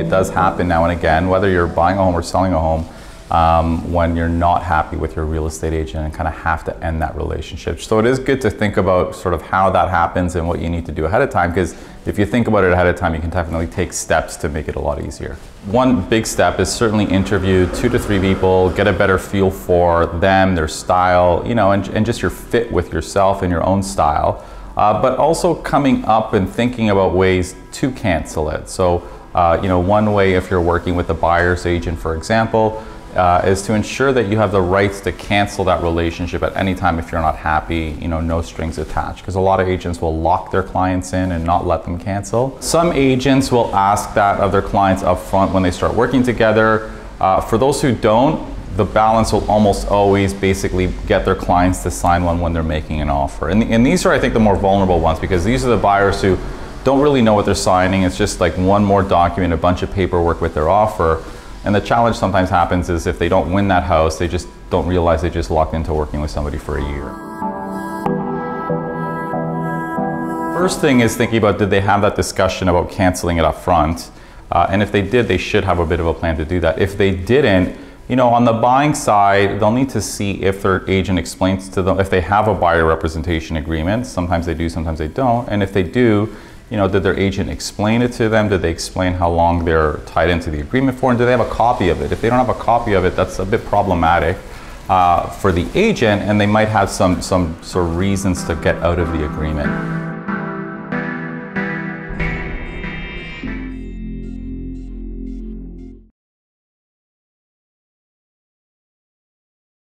It does happen now and again, whether you're buying a home or selling a home, when you're not happy with your real estate agent and kind of have to end that relationship. So it is good to think about sort of how that happens and what you need to do ahead of time, because if you think about it ahead of time, you can definitely take steps to make it a lot easier. One big step is certainly interview 2 to 3 people, get a better feel for them, their style, you know, and just your fit with yourself and your own style. But also coming up and thinking about ways to cancel it. So, you know, one way, if you're working with a buyer's agent, for example, is to ensure that you have the rights to cancel that relationship at any time if you're not happy, you know, no strings attached. Because a lot of agents will lock their clients in and not let them cancel. Some agents will ask that of their clients up front when they start working together. For those who don't, the balance will almost always basically get their clients to sign one when they're making an offer. And these are, I think, the more vulnerable ones, because these are the buyers who don't really know what they're signing. It's just like one more document, a bunch of paperwork with their offer. And the challenge sometimes happens is if they don't win that house, they just don't realize they just locked into working with somebody for a year. First thing is thinking about, did they have that discussion about canceling it up front? And if they did, they should have a bit of a plan to do that. If they didn't, you know, on the buying side, they'll need to see if their agent explains to them, if they have a buyer representation agreement. Sometimes they do, sometimes they don't. And if they do, you know, did their agent explain it to them? Did they explain how long they're tied into the agreement for? And do they have a copy of it? If they don't have a copy of it, that's a bit problematic for the agent, and they might have some sort of reasons to get out of the agreement.